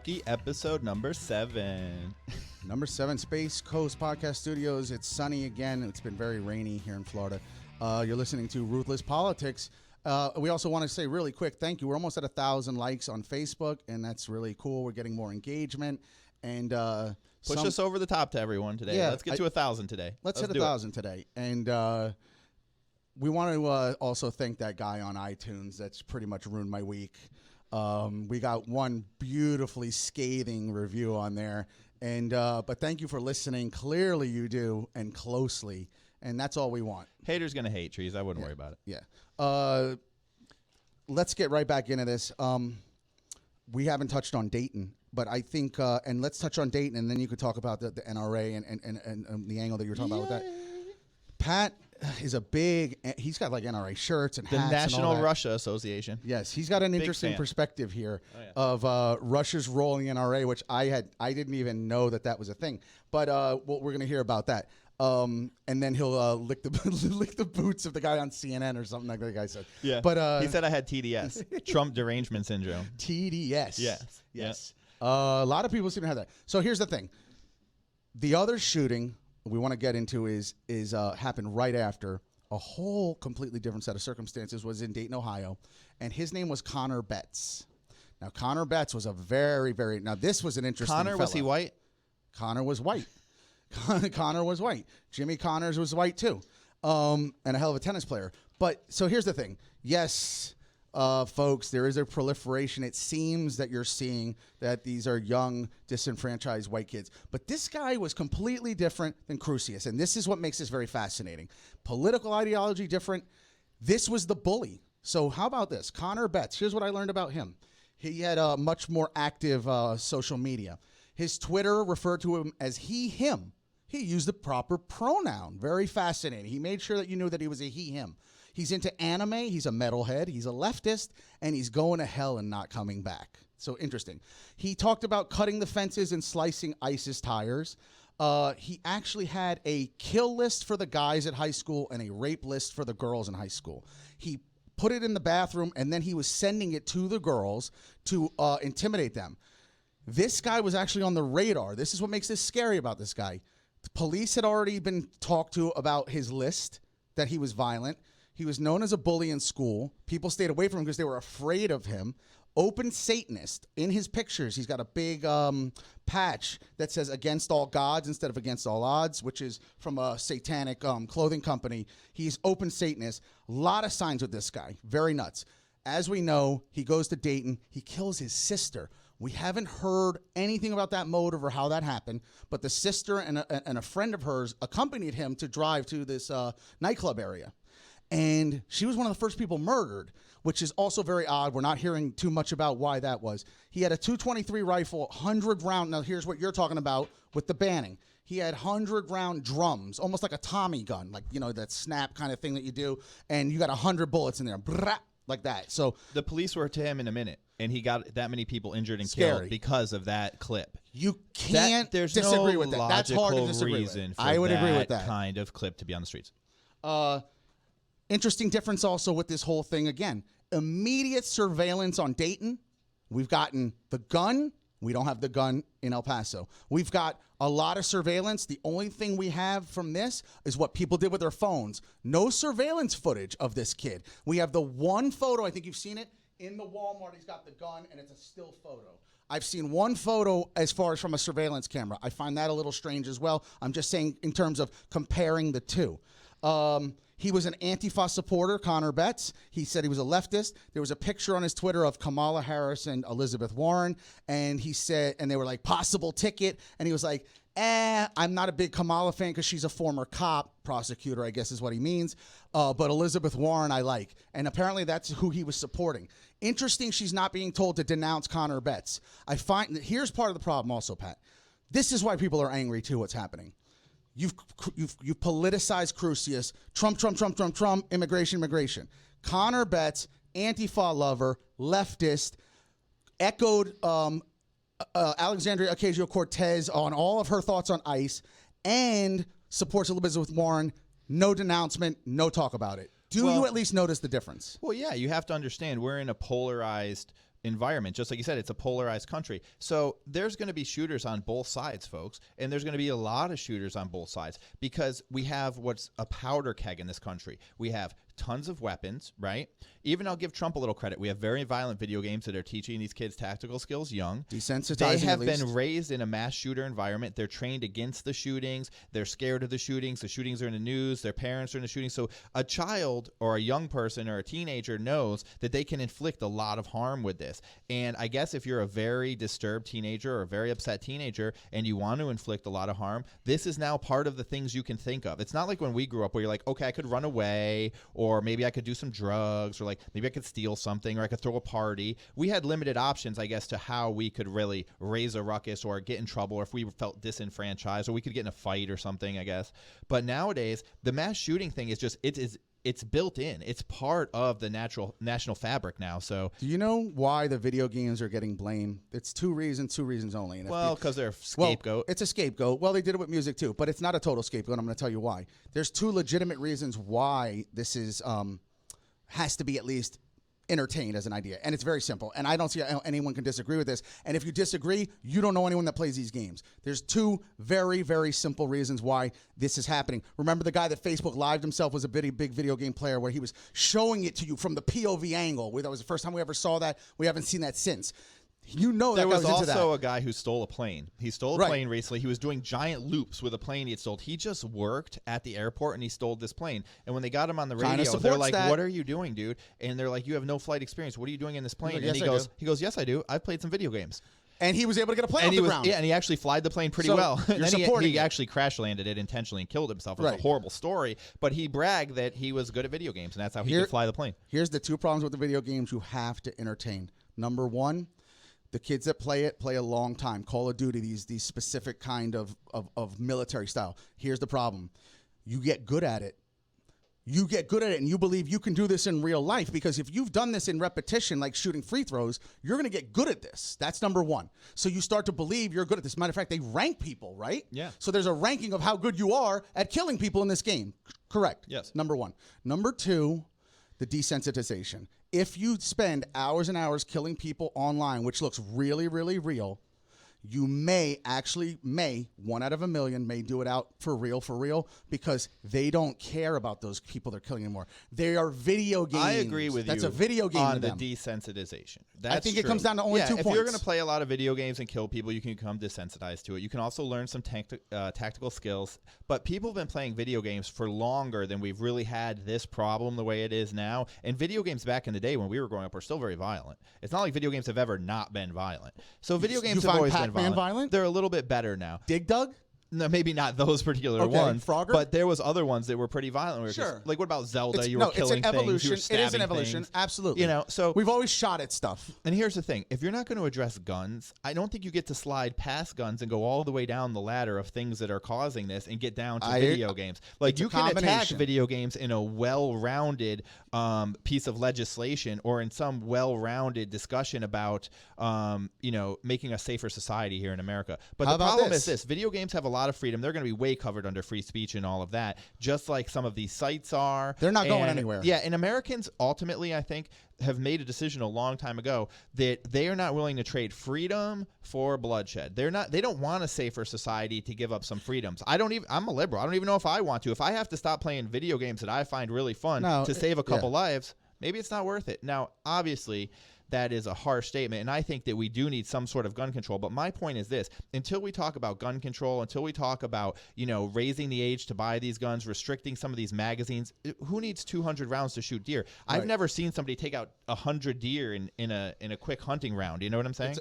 Rookie, episode number 7. Number 7, Space Coast Podcast Studios. It's sunny again. It's been very rainy here in Florida. You're listening to Ruthless Politics. We also want to say really quick, thank you. We're almost at 1,000 likes on Facebook, and that's really cool. We're getting more engagement. And push us over the top to everyone today. Yeah, let's get to 1,000 today. Let's hit 1,000 today. And we want to also thank that guy on iTunes that's pretty much ruined my week. We got one beautifully scathing review on there. And but thank you for listening. Clearly you do, and closely. And that's all we want. Haters going to hate, Treez. I wouldn't worry about it. Yeah. Let's get right back into this. We haven't touched on Dayton, but I think, and let's touch on Dayton, and then you could talk about the NRA and the angle that you were talking about with that. Pat is he's got like NRA shirts and hats. The National and all that. Russia Association. Yes, he's got an interesting perspective here of Russia's role in the NRA, which I didn't even know that was a thing. But we're going to hear about that. And then he'll lick the boots of the guy on CNN or something like that guy said. Yeah, but he said I had TDS, Trump derangement syndrome. TDS. Yes. Yes. A lot of people seem to have that. So here's the thing: the other shooting we want to get into is happened right after a whole completely different set of circumstances. Was in Dayton, Ohio, and his name was Connor Betts. Now Connor Betts was a very this was an interesting. Connor, was he white? Connor was white. Connor was white. Jimmy Connors was white too, and a hell of a tennis player. But so here's the thing. Yes, folks, there is a proliferation. It seems that you're seeing that these are young, disenfranchised white kids. But this guy was completely different than Crucius, and this is what makes this very fascinating. Political ideology different. This was the bully. So how about this? Connor Betts. Here's what I learned about him. He had a much more active social media. His Twitter referred to him as he, him. He used the proper pronoun. Very fascinating. He made sure that you knew that he was a he, him. He's into anime. He's a metalhead. He's a leftist. And he's going to hell and not coming back. So interesting. He talked about cutting the fences and slicing ISIS tires. He actually had a kill list for the guys at high school and a rape list for the girls in high school. He put it in the bathroom, and then he was sending it to the girls to intimidate them. This guy was actually on the radar. This is what makes this scary about this guy. The police had already been talked to about his list, that he was violent. He was known as a bully in school. People stayed away from him because they were afraid of him. Open Satanist. In his pictures, he's got a big patch that says against all gods instead of against all odds, which is from a satanic clothing company. He's open Satanist. A lot of signs with this guy. Very nuts. As we know, he goes to Dayton. He kills his sister. We haven't heard anything about that motive or how that happened, but the sister and a friend of hers accompanied him to drive to this nightclub area. And she was one of the first people murdered, which is also very odd. We're not hearing too much about why that was. He had a .223 rifle, 100-round. Now, here's what you're talking about with the banning. He had 100-round drums, almost like a Tommy gun, like, you know, that snap kind of thing that you do. And you got 100 bullets in there, like that. So the police were to him in a minute, and he got that many people injured and killed because of that clip. You can't disagree with that. That's hard to disagree with. I would agree with that kind of clip to be on the streets. Interesting difference also with this whole thing. Again, immediate surveillance on Dayton. We've gotten the gun. We don't have the gun in El Paso. We've got a lot of surveillance. The only thing we have from this is what people did with their phones. No surveillance footage of this kid. We have the one photo. I think you've seen it in the Walmart. He's got the gun, and it's a still photo. I've seen one photo as far as from a surveillance camera. I find that a little strange as well. I'm just saying in terms of comparing the two. He was an Antifa supporter, Connor Betts. He said he was a leftist. There was a picture on his Twitter of Kamala Harris and Elizabeth Warren, and he said, and they were like, possible ticket, and he was like, I'm not a big Kamala fan because she's a former cop, prosecutor, I guess is what he means, but Elizabeth Warren I like, and apparently that's who he was supporting. Interesting, she's not being told to denounce Connor Betts. I find that here's part of the problem also, Pat. This is why people are angry too, what's happening. You've politicized Crucius, Trump, immigration. Connor Betts, Antifa lover, leftist, echoed Alexandria Ocasio-Cortez on all of her thoughts on ICE, and supports Elizabeth Warren. No denouncement, no talk about it. Do you at least notice the difference? Well, yeah, you have to understand we're in a polarized environment. Just like you said, it's a polarized country. So there's going to be shooters on both sides, folks, and there's going to be a lot of shooters on both sides because we have what's a powder keg in this country. We have tons of weapons, right? Even I'll give Trump a little credit. We have very violent video games that are teaching these kids tactical skills young. Desensitizing. They have been raised in a mass shooter environment. They're trained against the shootings. They're scared of the shootings. The shootings are in the news. Their parents are in the shootings. So a child or a young person or a teenager knows that they can inflict a lot of harm with this. And I guess if you're a very disturbed teenager or a very upset teenager and you want to inflict a lot of harm, this is now part of the things you can think of. It's not like when we grew up where you're like, okay, I could run away, or maybe I could do some drugs, or like maybe I could steal something, or I could throw a party. We had limited options, I guess, to how we could really raise a ruckus or get in trouble, or if we felt disenfranchised, or we could get in a fight or something, I guess. But nowadays, the mass shooting thing is just, it's built in. It's part of the national fabric now. So, do you know why the video games are getting blamed? It's two reasons only. And well, because they're a scapegoat. Well, it's a scapegoat. Well, they did it with music too, but it's not a total scapegoat. I'm going to tell you why. There's two legitimate reasons why this is has to be at least entertained as an idea, and it's very simple, and I don't see how anyone can disagree with this. And if you disagree, you don't know anyone that plays these games. There's two very, very simple reasons why this is happening. Remember the guy that Facebook lived himself was a big video game player, where he was showing it to you from the POV angle. That was the first time we ever saw that. We haven't seen that since. You know, there that was also into that. a guy who stole a plane. He stole a plane recently. He was doing giant loops with a plane he had stolen. He just worked at the airport and he stole this plane. And when they got him on the radio, they're like, "What are you doing, dude?" And they're like, "You have no flight experience. What are you doing in this plane?" Like, and yes, he goes, "Yes, I do. I've played some video games." And he was able to get a plane off the ground. Yeah, and he actually flied the plane pretty well. And then he it. actually crash landed it intentionally and killed himself. It was a horrible story, but he bragged that he was good at video games, and that's how he could fly the plane. Here's the two problems with the video games you have to entertain. Number one, the kids that play a long time. Call of Duty, these specific kind of military style. Here's the problem. You get good at it. You get good at it, and you believe you can do this in real life, because if you've done this in repetition, like shooting free throws, you're going to get good at this. That's number one. So you start to believe you're good at this. Matter of fact, they rank people, right? Yeah. So there's a ranking of how good you are at killing people in this game. Correct. Yes. Number one. Number two, the desensitization. If you spend hours and hours killing people online, which looks really, really real, you may 1 out of a million may do it out for real, because they don't care about those people they're killing anymore. They are video games. I agree with you. That's a video game on to the them. Desensitization. I think it comes down to only 2 points. If you're going to play a lot of video games and kill people, you can become desensitized to it. You can also learn some tactical skills. But people have been playing video games for longer than we've really had this problem the way it is now. And video games back in the day when we were growing up were still very violent. It's not like video games have ever not been violent. So video games have always been violent. They're a little bit better now. Dig Dug? No, maybe not those particular ones. Frogger? But there was other ones that were pretty violent. Sure. Like what about Zelda? You were killing it's an evolution. things. You were It is an evolution. Things. Absolutely. You know, so we've always shot at stuff. And here's the thing: if you're not going to address guns, I don't think you get to slide past guns and go all the way down the ladder of things that are causing this and get down to video games. Like you can attack video games in a well-rounded piece of legislation or in some well-rounded discussion about making a safer society here in America. But the problem is this: video games have a lot of freedom. They're going to be way covered under free speech and all of that, just like some of these sites are. They're not going anywhere. Yeah, and Americans ultimately, I think, have made a decision a long time ago that they are not willing to trade freedom for bloodshed. They don't want a safer society to give up some freedoms. I'm a liberal. I don't even know if I want to. If I have to stop playing video games that I find really fun to save a couple lives, maybe it's not worth it. Now, obviously, that is a harsh statement, and I think that we do need some sort of gun control. But my point is this: until we talk about gun control, until we talk about raising the age to buy these guns, restricting some of these magazines, who needs 200 rounds to shoot deer? Right. I've never seen somebody take out 100 deer in a quick hunting round. You know what I'm saying?